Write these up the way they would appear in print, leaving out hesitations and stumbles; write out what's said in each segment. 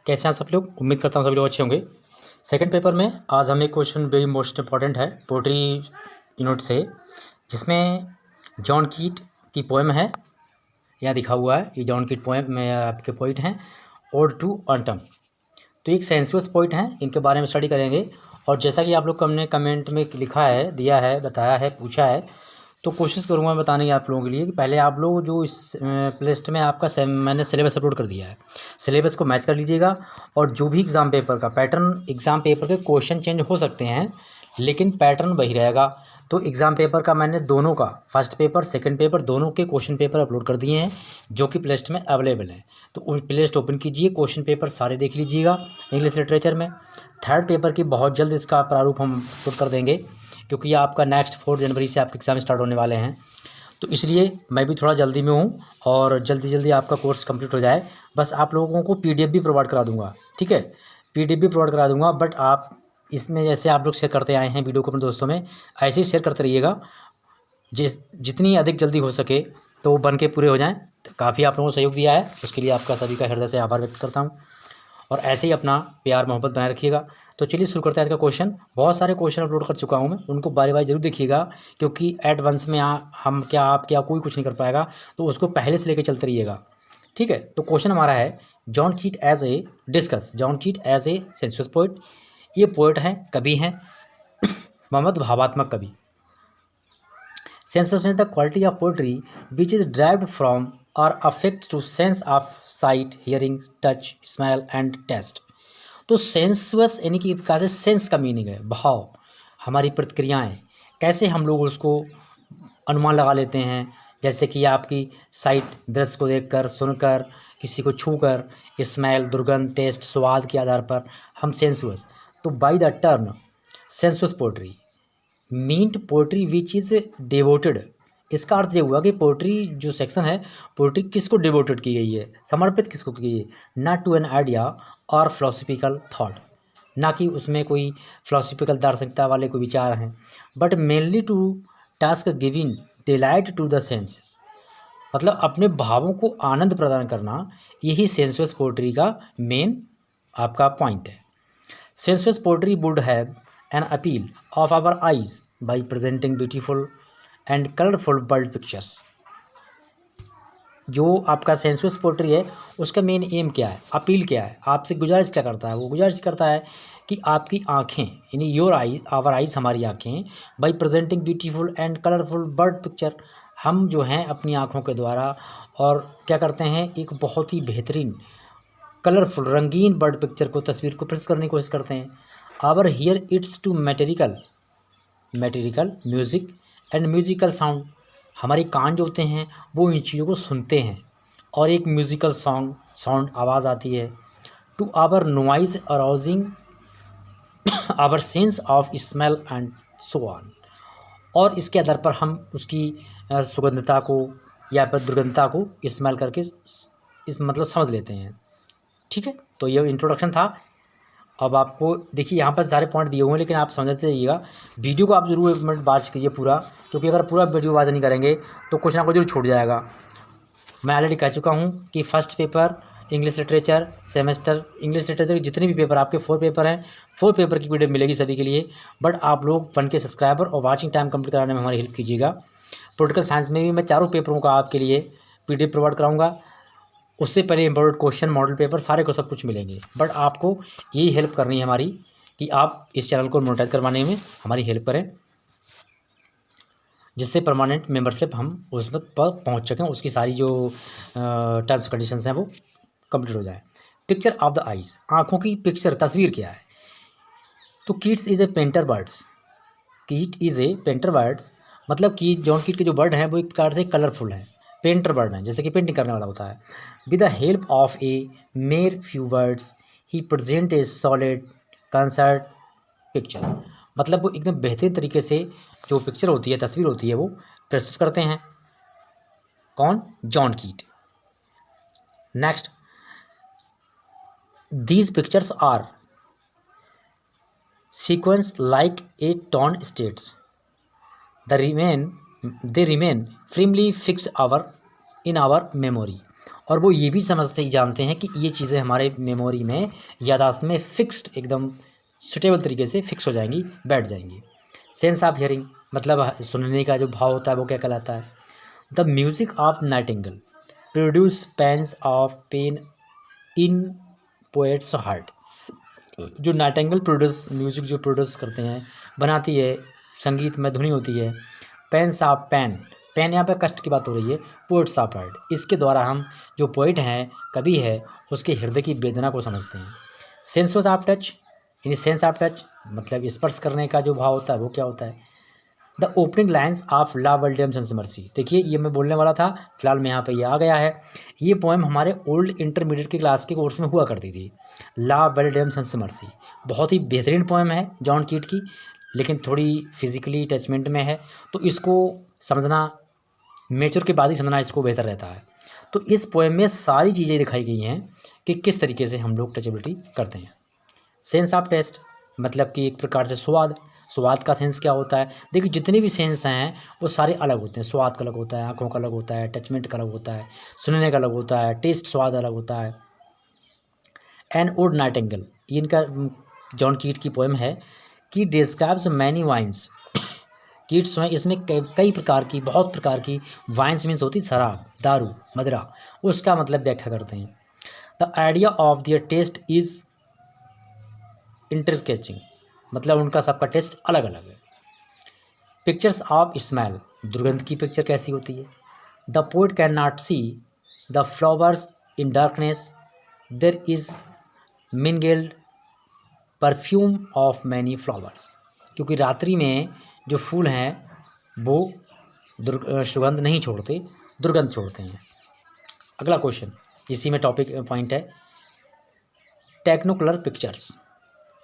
कैसे हैं आप सब लोग? उम्मीद करता हूँ सभी लोग अच्छे होंगे। सेकंड पेपर में आज हमें क्वेश्चन वेरी मोस्ट इंपॉर्टेंट है पोएट्री यूनिट से, जिसमें जॉन कीट की पोएम है। यहाँ दिखा हुआ है ये जॉन कीट पोएम में आपके पोइट हैं ओड टू ऑटम। तो एक सेंसुअस पोइट हैं, इनके बारे में स्टडी करेंगे। और जैसा कि आप लोग को हमने कमेंट में लिखा है, दिया है, बताया है, पूछा है, तो कोशिश करूँगा बताने की आप लोगों के लिए कि पहले आप लोग जो इस प्लेलिस्ट में आपका मैंने सिलेबस अपलोड कर दिया है, सिलेबस को मैच कर लीजिएगा। और जो भी एग्ज़ाम पेपर का पैटर्न, एग्ज़ाम पेपर के क्वेश्चन चेंज हो सकते हैं लेकिन पैटर्न वही रहेगा। तो एग्ज़ाम पेपर का मैंने दोनों का, फर्स्ट पेपर सेकंड पेपर दोनों के क्वेश्चन पेपर अपलोड कर दिए हैं जो कि प्लेलिस्ट में अवेलेबल है। तो उन प्लेलिस्ट ओपन कीजिए, क्वेश्चन पेपर सारे देख लीजिएगा इंग्लिश लिटरेचर में। थर्ड पेपर की बहुत जल्द इसका प्रारूप हम अपलोड कर देंगे, क्योंकि ये आपका नेक्स्ट 4 जनवरी से आपके एग्ज़ाम स्टार्ट होने वाले हैं। तो इसलिए मैं भी थोड़ा जल्दी में हूँ और जल्दी आपका कोर्स कंप्लीट हो जाए। बस आप लोगों को पीडीएफ भी प्रोवाइड करा दूँगा, ठीक है? पीडीएफ भी प्रोवाइड करा दूँगा, बट आप इसमें जैसे आप लोग शेयर करते आए हैं वीडियो को अपने दोस्तों में, ऐसे ही शेयर करते रहिएगा। जितनी अधिक जल्दी हो सके तो बन के पूरे हो जाएँ। तो काफ़ी आप लोगों को सहयोग दिया है, उसके लिए आपका सभी का हृदय से आभार व्यक्त करता हूँ। और ऐसे ही अपना प्यार मोहब्बत बनाए रखिएगा। तो चलिए शुरू करते हैं आज का क्वेश्चन। बहुत सारे क्वेश्चन अपलोड कर चुका हूँ मैं, उनको बारी बारी जरूर देखिएगा, क्योंकि एडवांस में हम क्या, आप क्या, कोई कुछ नहीं कर पाएगा, तो उसको पहले से लेके चलते रहिएगा, ठीक है? तो क्वेश्चन हमारा है John Keats as a discuss John Keats as a sensuous poet. ये पोइट हैं, कवि हैं, मोहम्मद भावात्मक कवि। Sensuous is the quality of poetry which is derived from और affect to sense of sight, hearing, touch, smell and taste. तो sensuous यानी कि एक प्रकार से सेंस का मीनिंग है भाव, हमारी प्रतिक्रियाएं, कैसे हम लोग उसको अनुमान लगा लेते हैं। जैसे कि आपकी साइट, दृश्य को देखकर, सुनकर, किसी को छूकर, स्मेल, दुर्गंध, टेस्ट, स्वाद के आधार पर हम सेंसुअस। तो by the term sensuous poetry meant poetry which is devoted. इसका अर्थ ये हुआ कि पोएट्री जो सेक्शन है, पोएट्री किसको डिवोटेड की गई है, समर्पित किसको की गई है, नॉट टू एन आइडिया और फिलोसफिकल थॉट, ना कि उसमें कोई फिलोसफिकल दार्शनिकता वाले कोई विचार हैं, but mainly two task giving delight to the senses. मतलब अपने भावों को आनंद प्रदान करना, यही सेंसुअस पोएट्री का मेन आपका पॉइंट है। Sensuous poetry would have an appeal of our eyes by presenting beautiful and colourful bird pictures. जो आपका सेंसुअस पोएट्री है उसका मेन एम क्या है, अपील क्या है, आपसे गुजारिश क्या करता है? वो गुजारिश करता है कि आपकी आँखें, यानी योर आइज, आवर आइज, हमारी आँखें, by presenting beautiful and colourful bird picture, हम जो हैं अपनी आँखों के द्वारा और क्या करते हैं, एक बहुत ही बेहतरीन कलरफुल रंगीन बर्ड पिक्चर को, तस्वीर को प्रस्तुत करने की कोशिश करते हैं। Our hear it's to metrical music and musical sound, हमारे कान जो होते हैं वो इन चीज़ों को सुनते हैं और एक म्यूज़िकल साउंड आवाज़ आती है। To our noise arousing our sense of smell and so on, और इसके आधार पर हम उसकी सुगंधता को या फिर दुर्गंधता को स्मेल करके इस मतलब समझ लेते हैं, ठीक है? तो ये इंट्रोडक्शन था। अब आपको देखिए यहाँ पर सारे पॉइंट दिए हुए हैं, लेकिन आप समझते रहिएगा। वीडियो को आप जरूर 1 मिनट वॉच कीजिए पूरा, क्योंकि अगर पूरा वीडियो वॉच नहीं करेंगे तो कुछ ना कुछ जरूर छूट जाएगा। मैं ऑलरेडी कह चुका हूँ कि first paper English literature semester, English literature के जितने भी पेपर आपके 4 पेपर हैं, 4 पेपर की वीडियो मिलेगी सभी के लिए। बट आप लोग 1 के सब्सक्राइबर और वॉचिंग टाइम कंप्लीट कराने में हमारी हेल्प कीजिएगा। पोलिटिकल साइंस में भी मैं 4 पेपरों का आपके लिए PDF प्रोवाइड कराऊँगा। उससे पहले इम्पोर्टेंट क्वेश्चन, मॉडल पेपर, सारे को सब कुछ मिलेंगे। बट आपको यही हेल्प करनी है हमारी कि आप इस चैनल को मोनेटाइज करवाने में हमारी हेल्प करें, जिससे परमानेंट मेंबरशिप हम उस पर पहुंच सकें, उसकी सारी जो टर्म्स कंडीशंस हैं वो कंप्लीट हो जाए। पिक्चर ऑफ द आइज, आँखों की पिक्चर, तस्वीर क्या है? तो Keats is a painter birds, कीट इज़ ए पेंटर बर्ड्स, मतलब कि जॉन कीट के जो बर्ड हैं वो एक प्रकार से कलरफुल हैं, पेंटर बर्ड हैं, जैसे कि पेंटिंग करने वाला होता है। With the help of A mayor few words he present A solid concert picture, मतलब वो एकदम बेहतरीन तरीके से जो पिक्चर होती है, तस्वीर होती है, वो प्रस्तुत करते हैं। कौन? John Keats. Next, these pictures are sequence like a ton states, they remain firmly fixed in our memory, और वो ये भी समझते ही जानते हैं कि ये चीज़ें हमारे मेमोरी में, याददाश्त में फिक्स्ड, एकदम सुटेबल तरीके से फिक्स हो जाएंगी, बैठ जाएंगी। सेंस ऑफ हियरिंग मतलब सुनने का जो भाव होता है वो क्या कहलाता है? The music of Nightingale produce pains of pain in poets heart. जो नाइटिंगेल प्रोड्यूस म्यूजिक जो प्रोड्यूस करते हैं, बनाती है, संगीत में ध्वनि होती है, पेन्स ऑफ पेन, पेन यहाँ पे कष्ट की बात हो रही है, पोएट्स ऑफ हार्ट, इसके द्वारा हम जो पोइट हैं, कवि है, उसके हृदय की वेदना को समझते हैं। सेंस ऑफ टच, यानी सेंस ऑफ टच मतलब स्पर्श करने का जो भाव होता है वो क्या होता है? The opening lines of la William sons mercy. देखिए ये मैं बोलने वाला था, फिलहाल में यहाँ पे ये आ गया है। ये पोएम हमारे ओल्ड इंटरमीडिएट के क्लास के कोर्स में हुआ करती थी। ला विलियम सन्स मर्सी बहुत ही बेहतरीन पोएम है जॉन कीट की, लेकिन थोड़ी फिजिकली टचमेंट में है, तो इसको समझना मेच्योर के बाद ही समझना इसको बेहतर रहता है। तो इस पोएम में सारी चीज़ें दिखाई गई हैं कि किस तरीके से हम लोग टचेबिलिटी करते हैं। सेंस ऑफ टेस्ट मतलब कि एक प्रकार से स्वाद, स्वाद का सेंस क्या होता है? देखिए जितने भी सेंस हैं वो सारे अलग होते हैं। स्वाद का अलग होता है, आँखों का अलग होता है, टचमेंट का अलग होता है, सुनने का अलग होता है, टेस्ट स्वाद अलग होता है। एन ओड नाइटिंगेल, ये इनका जॉन कीट की पोएम है कि डिस्क्राइब्स मैनी वाइन्स। कीट्स में इसमें कई प्रकार की, बहुत प्रकार की वाइन्स मीन्स होती शराब, दारू, मदिरा, उसका मतलब व्याख्या करते हैं। The idea of their taste is interesting मतलब उनका सबका टेस्ट अलग अलग है। पिक्चर्स ऑफ स्मेल, दुर्गंध की पिक्चर कैसी होती है? The poet can not see the flowers in darkness, there is mingled perfume of many flowers. क्योंकि रात्रि में जो फूल हैं वो सुगंध नहीं छोड़ते, दुर्गंध छोड़ते हैं। अगला क्वेश्चन इसी में टॉपिक पॉइंट है, टेक्नोकलर पिक्चर्स।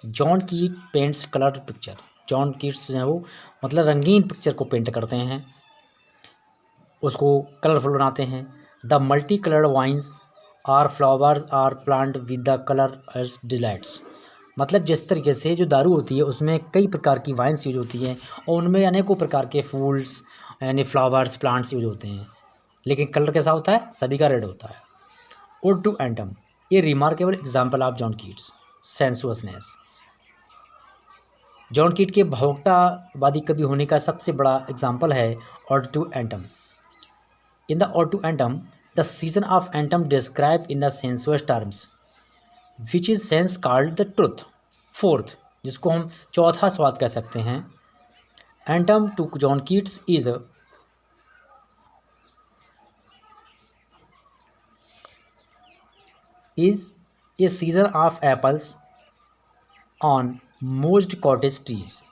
जॉन कीट paints colour picture. John Keats जो है वो मतलब रंगीन पिक्चर को पेंट करते हैं, उसको कलरफुल बनाते हैं। The multi coloured vines or flowers or plant with the colour as delights. मतलब जिस तरीके से जो दारू होती है उसमें कई प्रकार की वाइन्स यूज होती हैं और उनमें अनेकों प्रकार के फूल्स यानी फ्लावर्स, प्लांट्स यूज होते हैं, लेकिन कलर कैसा होता है? सभी का रेड होता है। Ode to autumn, a remarkable example of John Keats sensuousness. John Keats के भावुकतावादी कवि होने का सबसे बड़ा एग्जाम्पल है ode to autumn. In the ode to autumn the season of autumn describe in the sensuous terms which is sense called the truth. Fourth, जिसको हम चौथा स्वाद कह सकते हैं। Autumn to John Keats is a season of apples on most cottage trees.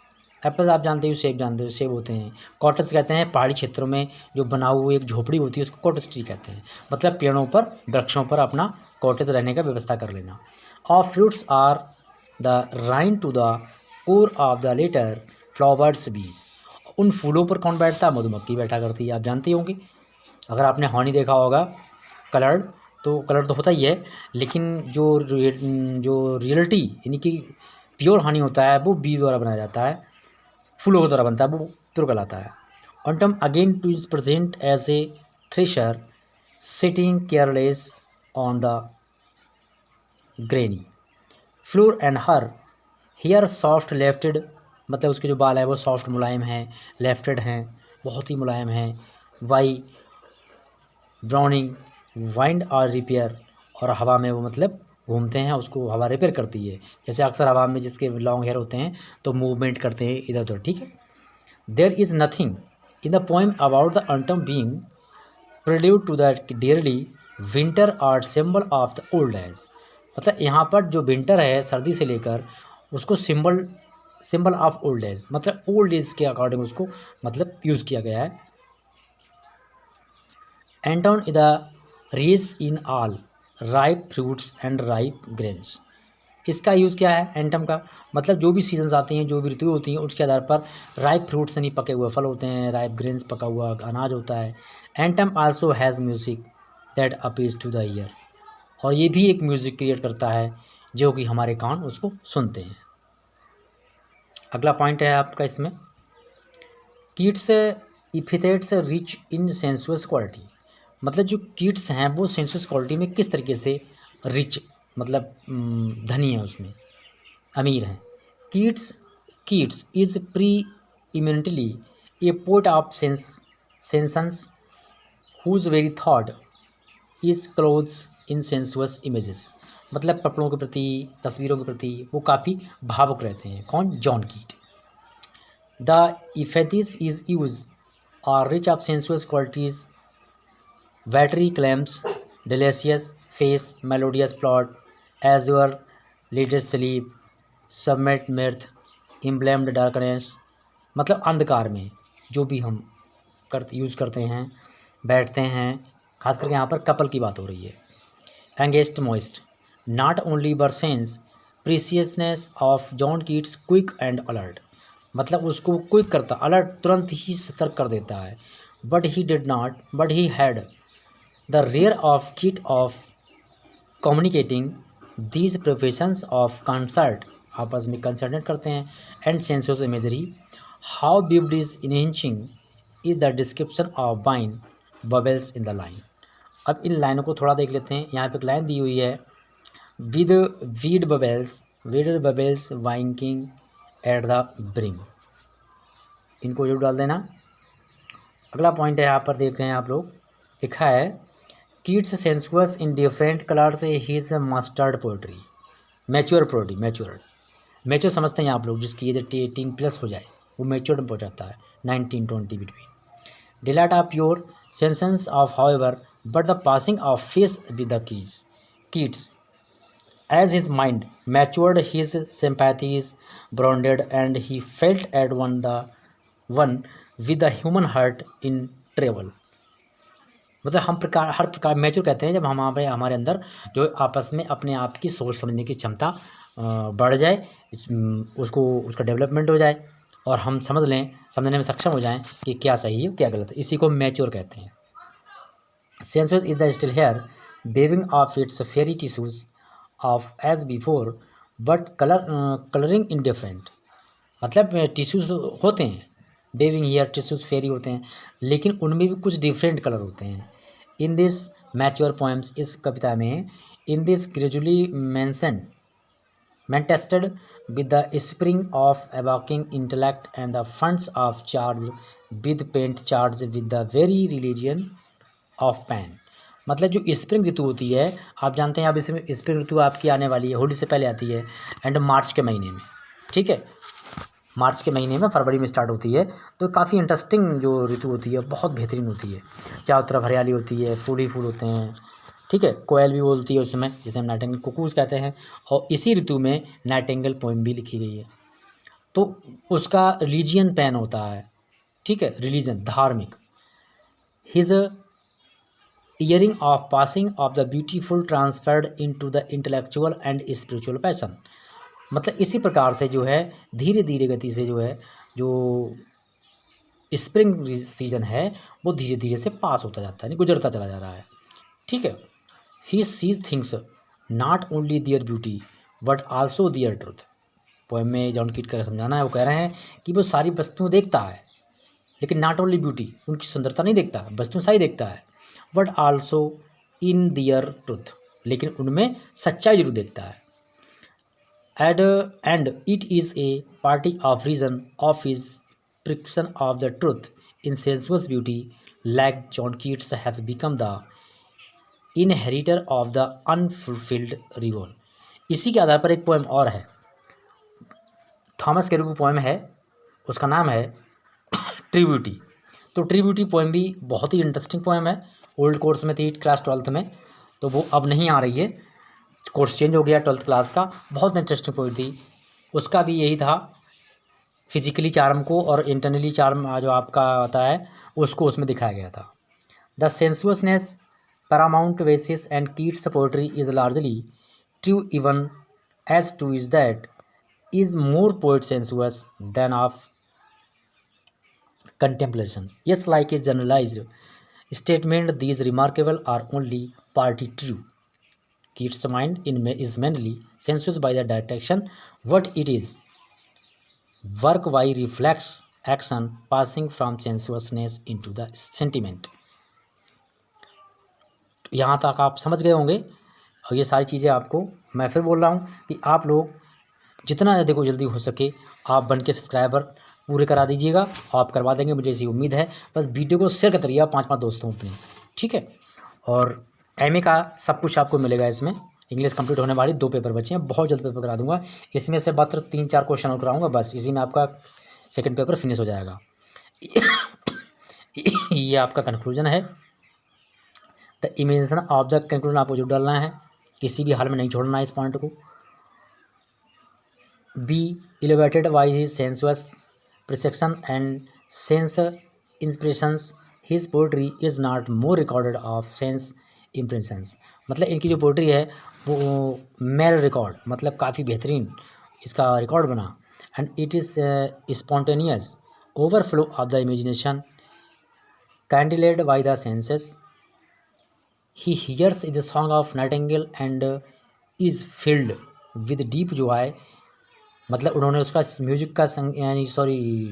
Apples आप जानते हो, सेब जानते हो, सेब होते हैं। कॉटेज कहते हैं पहाड़ी क्षेत्रों में जो बना हुआ एक झोपड़ी होती है उसको कॉटेज ट्री कहते हैं, मतलब पेड़ों पर, वृक्षों पर अपना कॉटेज रहने का व्यवस्था कर लेना। Of fruits or the rain to the core of the later flowers बीज। उन फूलों पर कौन बैठता है? मधुमक्खी बैठा करती है, आप जानते होंगे। अगर आपने हॉनी देखा होगा कलर्ड, तो कलर तो होता ही है, लेकिन जो रियलिटी यानी कि प्योर हनी होता है वो बी द्वारा बनाया जाता है, फूलों के द्वारा बनता है, वो प्योर कहलाता है। Autumn again too is present as a thresher sitting careless on the granary floor and her hair soft lifted, मतलब उसके जो बाल हैं वो सॉफ्ट मुलायम हैं, लेफ्टेड हैं, बहुत ही मुलायम हैं। वाई ब्राउनिंग वाइंड और रिपेयर, और हवा में वो मतलब घूमते हैं, उसको हवा रिपेयर करती है। जैसे अक्सर हवा में जिसके लॉन्ग हेयर होते हैं तो मूवमेंट करते हैं इधर उधर, ठीक है। There is nothing in the poem about the autumn being prelude to the dearly winter or symbol of the old age. मतलब यहाँ पर जो विंटर है सर्दी से लेकर उसको सिंबल ऑफ ओल्ड एज, मतलब ओल्ड एज के अकॉर्डिंग उसको मतलब यूज़ किया गया है। Autumn is the race in all ripe fruits and ripe grains. इसका यूज़ क्या है एंटम का? मतलब जो भी सीजन्स आती हैं, जो भी ऋतु होती हैं, उसके आधार पर राइप फ्रूट्स यानी पके हुए फल होते हैं, राइप ग्रेन्स पका हुआ अनाज होता है। Autumn also has music that appeals to the ear, और ये भी एक म्यूज़िक क्रिएट करता है जो कि हमारे कान उसको सुनते हैं। अगला पॉइंट है आपका इसमें, Keats epithets rich in sensuous quality. मतलब जो कीट्स हैं वो सेंसुअस क्वालिटी में किस तरीके से रिच, मतलब धनी है, उसमें अमीर हैं। Keats Keats is pre eminently a poet of senses whose very thought is clothes in sensuous images. मतलब कपड़ों के प्रति, तस्वीरों के प्रति वो काफ़ी भावुक रहते हैं। कौन? John Keats. The epithets is use are rich of sensuous qualities, watery clams, delicious face, melodious plot, azure lidded sleep, submit mirth, embalmed darkness. मतलब अंधकार में जो भी हम यूज़ करते हैं, बैठते हैं, खास करके यहाँ पर कपल की बात हो रही है। Against moist, not only bursts preciousness of John Keats quick and alert. मतलब उसको क्विक करता, अलर्ट, तुरंत ही सतर्क कर देता है। But he had the rare of kit of communicating these professions of concert, आपस में कंसल्टेंट करते हैं, and sensuous imagery. How vivid is enchanting is the description of wine bubbles in the line. अब इन लाइनों को थोड़ा देख लेते हैं। यहाँ पे एक लाइन दी हुई है, with bead bubbles winking at the brim. इनको जरूर डाल देना। अगला पॉइंट है, यहाँ पर देख रहे हैं आप लोग, लिखा है Keats sensuous in different colours his mustard poetry. Mature समझते हैं आप लोग, जिसकी एज 18+ हो जाए वो मैच्योर्ड में पहुँच जाता है, 19-20 between. Delight of pure senescence of however but the passing of face with the Keats as his mind matured his sympathies broadened and he felt at one with the human heart in travel। मतलब हर प्रकार mature कहते हैं जब हमारे अंदर जो आपस में अपने आप की सोच समझने की क्षमता बढ़ जाए, उसका डेवलपमेंट हो जाए और हम समझने में सक्षम हो जाएं कि क्या सही है क्या गलत है, इसी को मैच्योर कहते हैं। Sensuous is the still hair webbing of its fairy tissues of age before but colouring in different. मतलब टिश्यूज होते हैं, बेबिंग हेयर टिश्यूज फेरी होते हैं, लेकिन उनमें भी कुछ डिफरेंट कलर होते हैं। इन दिस मैच्योर पोएम्स, इस कविता में, in this gradually manifested with the spring of evoking intellect and the funds of charge with paint charged with the very religion of pain। मतलब जो स्प्रिंग ऋतु होती है, आप जानते हैं अब इसमें स्प्रिंग ऋतु आपकी आने वाली है, होली से पहले आती है, एंड मार्च के महीने में, ठीक है, मार्च के महीने में, फरवरी में स्टार्ट होती है। तो काफ़ी इंटरेस्टिंग जो ऋतु होती है बहुत बेहतरीन होती है, चारों तरफ हरियाली होती है, फूल ही फूल होते हैं, ठीक है, कोयल भी बोलती है उस समय, जिसे हम नाइटिंगेल कुकूज कहते हैं, और इसी ऋतु में नाइटिंगेल पोएम भी लिखी गई है। तो उसका रिलीजियन पेन होता है, ठीक है, रिलीजन, धार्मिक। His yearning of passing of the beautiful transferred into the intellectual and spiritual passion. मतलब इसी प्रकार से जो है धीरे धीरे गति से जो है, जो स्प्रिंग सीजन है वो धीरे धीरे से पास होता जाता है, गुजरता चला जा रहा है, ठीक है। He sees things not only their beauty but also their truth. Poem में जॉन कीट का समझाना है, वो कह रहे हैं कि वो सारी वस्तुएं देखता है, लेकिन नॉट ओनली ब्यूटी, उनकी सुंदरता नहीं देखता, वस्तुएं सारी देखता है, but also in their truth, लेकिन उनमें सच्चाई जरूर देखता है। And it is a party of reason of his prescription of the truth in sensuous beauty, like John Keats has become the inheritor of the unfulfilled rival। इसी के आधार पर एक पोएम और है, थॉमस कैरो की पोएम है, उसका नाम है ट्रिब्यूटी। तो ट्रिब्यूटी पोएम भी बहुत ही इंटरेस्टिंग पोएम है, ओल्ड कोर्स में थी क्लास 12th में, तो वो अब नहीं आ रही है, कोर्स चेंज हो गया 12th क्लास का। बहुत इंटरेस्टिंग पोएम थी, उसका भी यही था, फिजिकली चार्म को और इंटरनली चार्म जो आपका आता है उसको उसमें दिखाया गया था। The sensuousness paramount basis and Keats poetry is largely true even as to is that is more poet sensuous than of contemplation। Yes, like a generalized statement, these remarkable are only partly true। Keats' mind is mainly sensuous by the direction what it is, work by reflex action passing from sensuousness into the sentiment। तो यहाँ तक आप समझ गए होंगे। और ये सारी चीज़ें आपको मैं फिर बोल रहा हूँ कि आप लोग जितना देखो जल्दी हो सके आप बन के सब्सक्राइबर पूरे करा दीजिएगा। आप करवा देंगे, मुझे ऐसी उम्मीद है। बस वीडियो को शेयर करते रहिए आप 5-5 दोस्तों अपने, ठीक है। और एमए का सब कुछ आपको मिलेगा इसमें। इंग्लिश कंप्लीट होने वाली 2 पेपर बचे हैं, बहुत जल्द पेपर करा दूंगा। इसमें से मात्र 3-4 क्वेश्चन और कराऊंगा, बस इसी में आपका सेकंड पेपर फिनिश हो जाएगा। ये आपका कंक्लूजन है। The imagination of the conclusion आपको जो डालना है, किसी भी हाल में नहीं छोड़ना है इस पॉइंट को। Be elevated by his sensuous perception and sense impressions, his poetry is not more recorded of sense impressions। मतलब इनकी जो पोइट्री है वो मेरे रिकॉर्ड मतलब काफ़ी बेहतरीन इसका रिकॉर्ड बना। And it is spontaneous overflow of the imagination kindled by the senses. He hears the song of nightingale and is filled with deep जो है, मतलब उन्होंने उसका म्यूजिक का यानी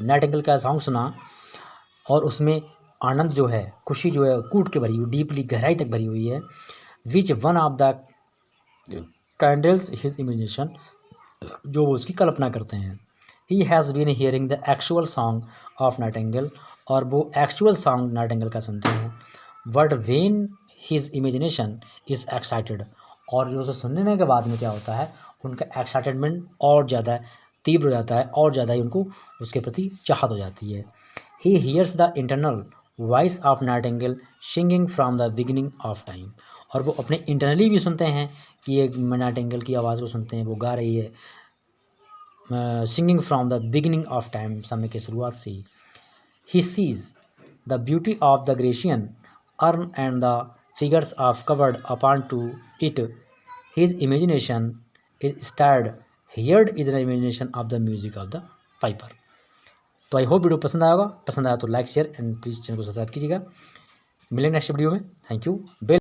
नाइटिंगेल का सॉन्ग सुना और उसमें आनंद जो है, खुशी जो है कूट के भरी हुई, डीपली गहराई तक भरी हुई है। Which one of the candles his imagination, जो वो उसकी कल्पना करते हैं। He has been hearing the actual song of nightingale, और वो एक्चुअल सॉन्ग नाइटिंगेल का सुनते हैं। But when his imagination is excited, और जो उसे सुनने के बाद में क्या होता है, उनका एक्साइटमेंट और ज़्यादा तीव्र हो जाता है, और ज़्यादा ही उनको उसके प्रति चाहत हो जाती है। ही hears the internal voice of Nightingale singing from the beginning of time, और वो अपने इंटरनली भी सुनते हैं कि एक नाइटिंगेल की आवाज़ को सुनते हैं, वो गा रही है singing from the beginning of time, समय की शुरुआत से ही। He sees the beauty of the Grecian urn and the figures of covered upon to it, his imagination is stirred heard is the imagination of the music of the piper. तो I hope video पसंद आएगा, पसंद आया तो like share and please channel को subscribe कीजिएगा। मिलेंगे next video में। Thank you.